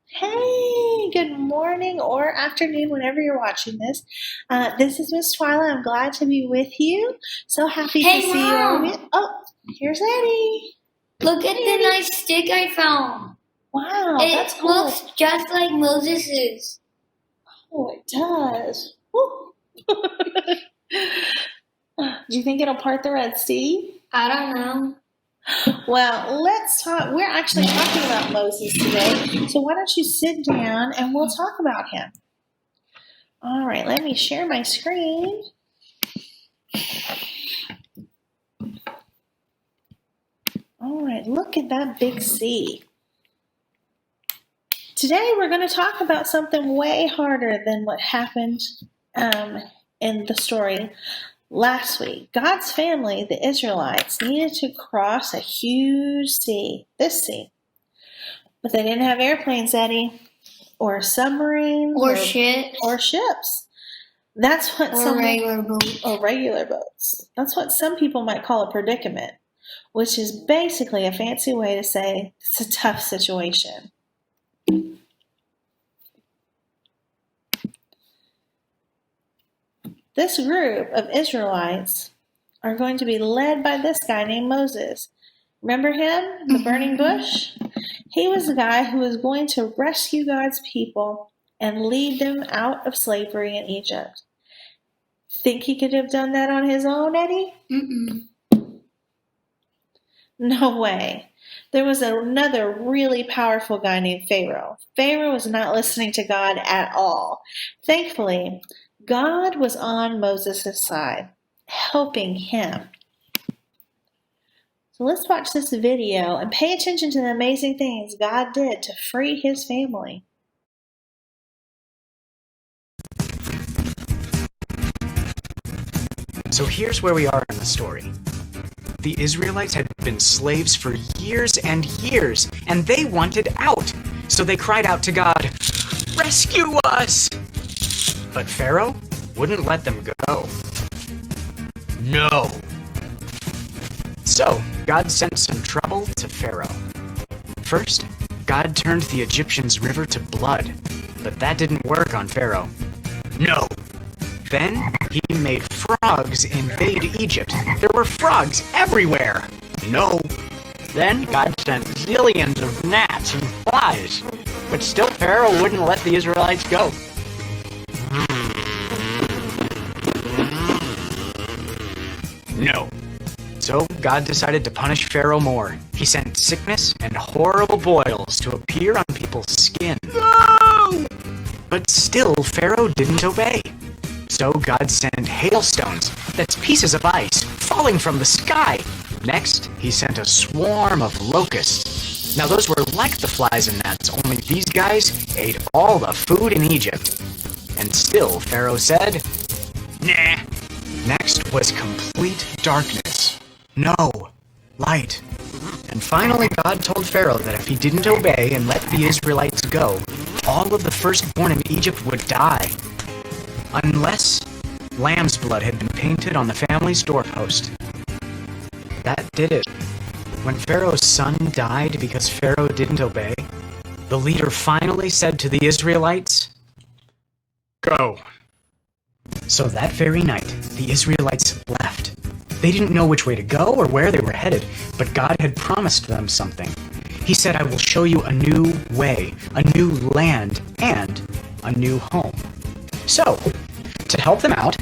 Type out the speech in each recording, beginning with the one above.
Hey, good morning or afternoon, whenever you're watching this. This is Miss Twyla. I'm glad to be with you. So happy to Hey, see you all Mom! again. Oh, here's Eddie. Look at Hey, the Eddie. nice stick I found. Wow, that's It cool. looks just like Moses's. Oh, it does. Woo. Do you think it'll part the Red Sea? I don't know. Well, let's talk. We're actually talking about Moses today. So why don't you sit down and we'll talk about him. All right, let me share my screen. All right, look at that big sea. Today we're going to talk about something way harder than what happened in the story last week. God's family, the Israelites, needed to cross a huge sea, this sea. But they didn't have airplanes, Eddie, or submarines, Or ships. or ships. That's what Regular boats. Or regular boats. That's what some people might call a predicament, which is basically a fancy way to say it's a tough situation. This group of Israelites are going to be led by this guy named Moses. Remember him? The burning bush? He was the guy who was going to rescue God's people and lead them out of slavery in Egypt. Think he could have done that on his own, Eddie? No way. There was another really powerful guy named Pharaoh. Pharaoh was not listening to God at all. Thankfully, God was on Moses' side, helping him. So let's watch this video and pay attention to the amazing things God did to free his family. So here's where we are in the story. The Israelites had been slaves for years and years, and they wanted out. So they cried out to God, "Rescue us!" But Pharaoh wouldn't let them go. No. So God sent some trouble to Pharaoh. First, God turned the Egyptians' river to blood, but that didn't work on Pharaoh. No. Then he made frogs invade Egypt. There were frogs everywhere. No. Then God sent zillions of gnats and flies, but still Pharaoh wouldn't let the Israelites go. No. So God decided to punish Pharaoh more. He sent sickness and horrible boils to appear on people's skin. No! But still Pharaoh didn't obey. So God sent hailstones, that's pieces of ice, falling from the sky. Next, he sent a swarm of locusts. Now those were like the flies and gnats, only these guys ate all the food in Egypt. And still Pharaoh said, nah. Next was complete darkness. No light. And finally God told Pharaoh that if he didn't obey and let the Israelites go, all of the firstborn in Egypt would die. Unless lamb's blood had been painted on the family's doorpost. That did it. When Pharaoh's son died because Pharaoh didn't obey, the leader finally said to the Israelites, "Go." So that very night, the Israelites left. They didn't know which way to go or where they were headed, but God had promised them something. He said, "I will show you a new way, a new land, and a new home." So, to help them out,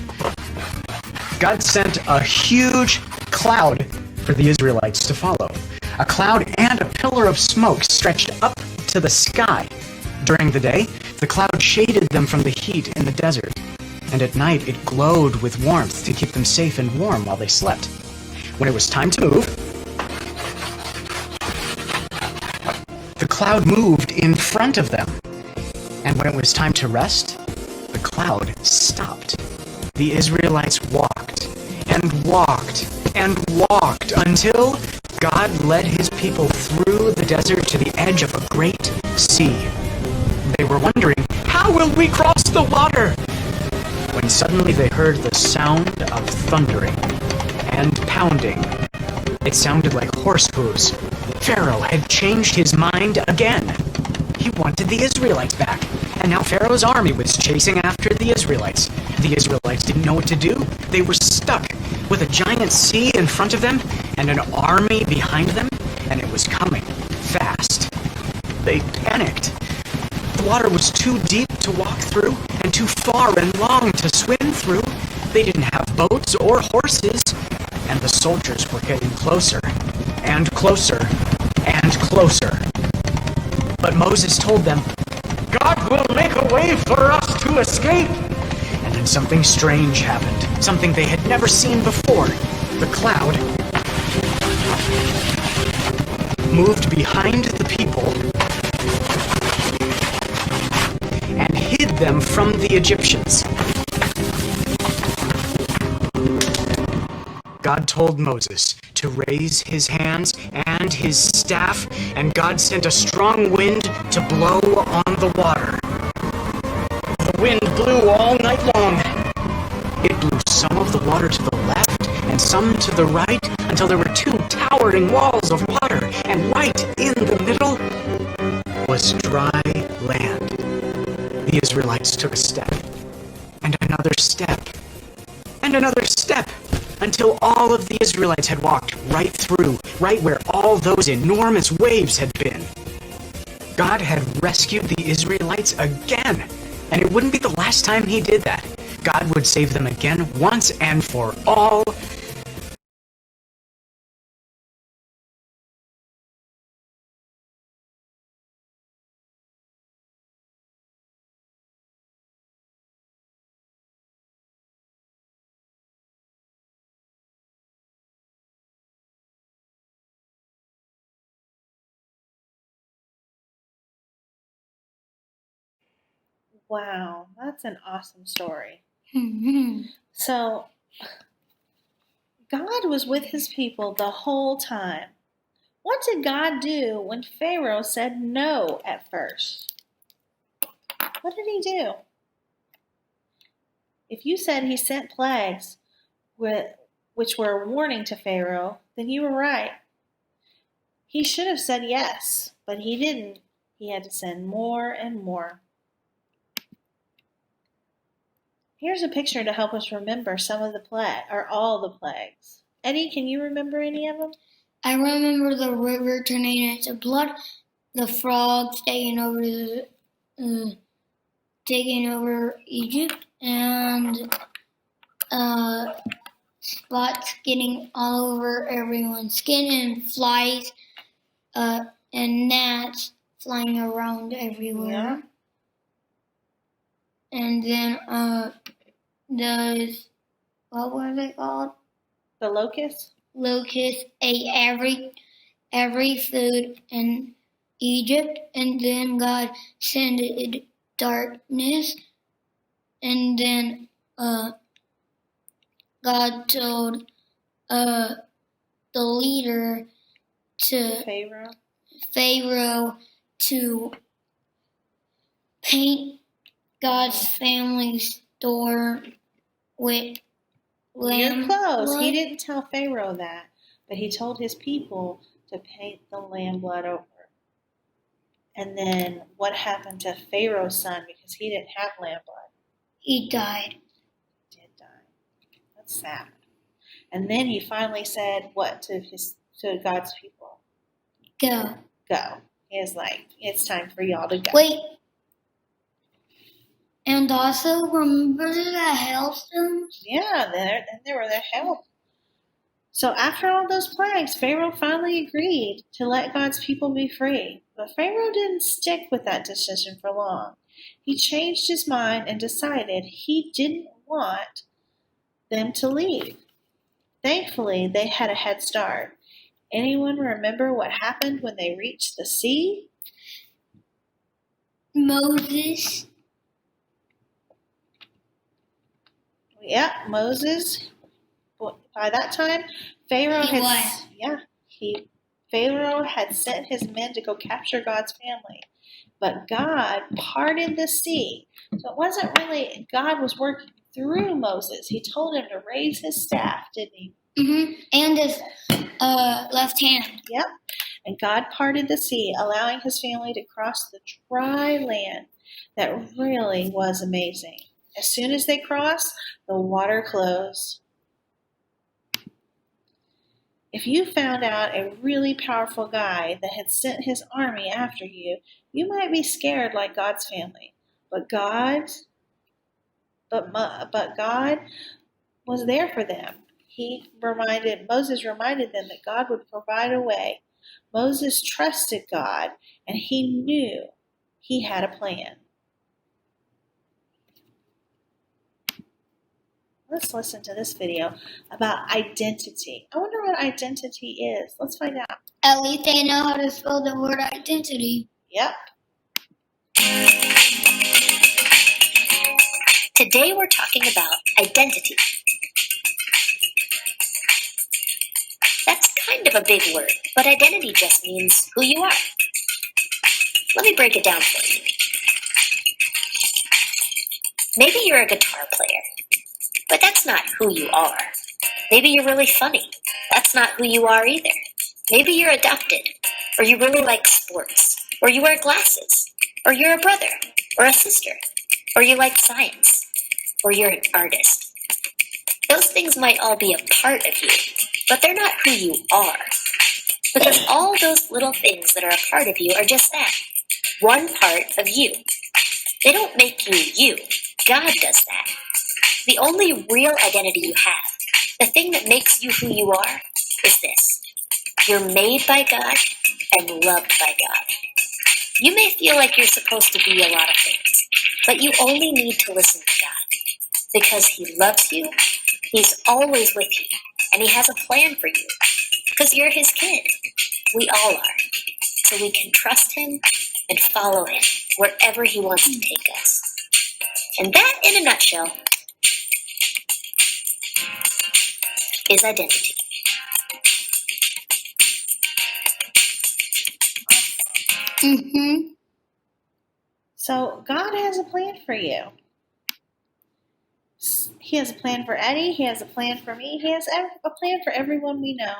God sent a huge cloud for the Israelites to follow. A cloud and a pillar of smoke stretched up to the sky. During the day, the cloud shaded them from the heat in the desert, and at night it glowed with warmth to keep them safe and warm while they slept. When it was time to move, the cloud moved in front of them. And when it was time to rest, the cloud stopped. The Israelites walked and walked and walked until God led his people through the desert to the edge of a great sea. They were wondering, how will we cross the water? When suddenly they heard the sound of thundering and pounding. It sounded like horse hooves. Pharaoh had changed his mind again. He wanted the Israelites back. And now Pharaoh's army was chasing after the Israelites. The Israelites didn't know what to do. They were stuck with a giant sea in front of them and an army behind them, and it was coming fast. They panicked. The water was too deep to walk through and too far and long to swim through. They didn't have boats or horses, and the soldiers were getting closer and closer and closer. But Moses told them, "God will make a way for us to escape." And then something strange happened, something they had never seen before. The cloud moved behind the people and hid them from the Egyptians. God told Moses to raise his hands and his staff, and God sent a strong wind to blow on the water. The wind blew all night long. It blew some of the water to the left and some to the right until there were two towering walls of water, and right in the middle was dry land. The Israelites took a step, and another step, and another step, until all of the Israelites had walked right through, right where all those enormous waves had been. God had rescued the Israelites again, and it wouldn't be the last time he did that. God would save them again once and for all. Wow, that's an awesome story. Mm-hmm. So, God was with his people the whole time. What did God do when Pharaoh said no at first? What did he do? If you said he sent plagues, which were a warning to Pharaoh, then you were right. He should have said yes, but he didn't. He had to send more and more. Here's a picture to help us remember some of the or all the plagues. Eddie, can you remember any of them? I remember the river turning into blood, the frogs taking over Egypt, and spots getting all over everyone's skin, and flies and gnats flying around everywhere. Yeah. And then those, what was it called? The locusts? Locusts ate every food in Egypt, and then God sent darkness, and then God told the leader to Pharaoh to paint God's family's door with lamb. You're close. blood. He didn't tell Pharaoh that, but he told his people to paint the lamb blood over. And then what happened to Pharaoh's son because he didn't have lamb blood? He died. He did die. That's sad. And then he finally said what to God's people? Go. Go. He was like, it's time for y'all to go. Wait. And also, remember the hailstones? Yeah, they were their help. So after all those plagues, Pharaoh finally agreed to let God's people be free. But Pharaoh didn't stick with that decision for long. He changed his mind and decided he didn't want them to leave. Thankfully, they had a head start. Anyone remember what happened when they reached the sea? Moses. Yeah, Moses. By that time, Pharaoh had sent his men to go capture God's family. But God parted the sea. So it wasn't really, God was working through Moses. He told him to raise his staff, didn't he? Mm-hmm. And his left hand. Yep. And God parted the sea, allowing his family to cross the dry land. That really was amazing. As soon as they crossed, the water closed. If you found out a really powerful guy that had sent his army after you, you might be scared like God's family. But God was there for them. Moses reminded them that God would provide a way. Moses trusted God, and he knew he had a plan. Let's listen to this video about identity. I wonder what identity is. Let's find out. At least they know how to spell the word identity. Yep. Today we're talking about identity. That's kind of a big word, but identity just means who you are. Let me break it down for you. Maybe you're a guitar player, but that's not who you are. Maybe you're really funny. That's not who you are either. Maybe you're adopted, or you really like sports, or you wear glasses, or you're a brother, or a sister, or you like science, or you're an artist. Those things might all be a part of you, but they're not who you are. Because all those little things that are a part of you are just that, one part of you. They don't make you you. God does that. The only real identity you have, the thing that makes you who you are, is this. You're made by God and loved by God. You may feel like you're supposed to be a lot of things, but you only need to listen to God. Because he loves you, he's always with you, and he has a plan for you. Because you're his kid. We all are. So we can trust him and follow him wherever he wants to take us. And that, in a nutshell, is identity. So God has a plan for you. He has a plan for Eddie. He has a plan for me. He has a plan for everyone we know.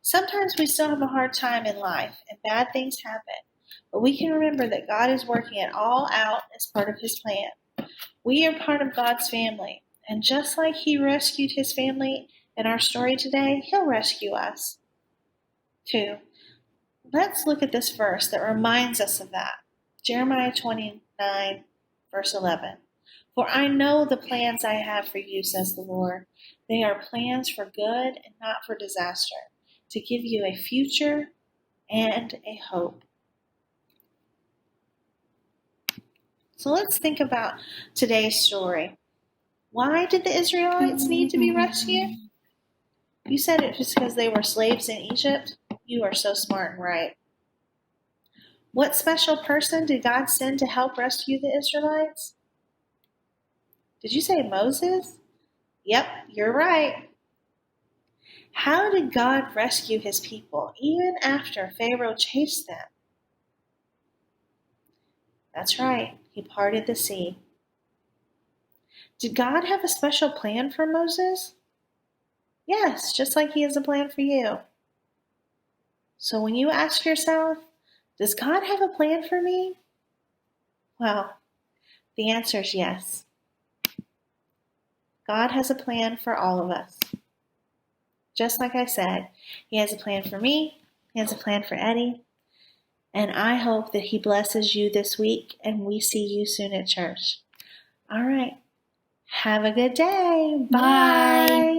Sometimes we still have a hard time in life, and bad things happen. But we can remember that God is working it all out as part of his plan. We are part of God's family. And just like he rescued his family in our story today, he'll rescue us too. Let's look at this verse that reminds us of that. Jeremiah 29, verse 11. For I know the plans I have for you, says the Lord. They are plans for good and not for disaster, to give you a future and a hope. So let's think about today's story. Why did the Israelites need to be rescued? You said it was because they were slaves in Egypt? You are so smart and right. What special person did God send to help rescue the Israelites? Did you say Moses? Yep, you're right. How did God rescue his people even after Pharaoh chased them? That's right, he parted the sea. Did God have a special plan for Moses? Yes, just like he has a plan for you. So when you ask yourself, does God have a plan for me? Well, the answer is yes. God has a plan for all of us. Just like I said, he has a plan for me, he has a plan for Eddie, and I hope that he blesses you this week and we see you soon at church. All right. Have a good day. Bye.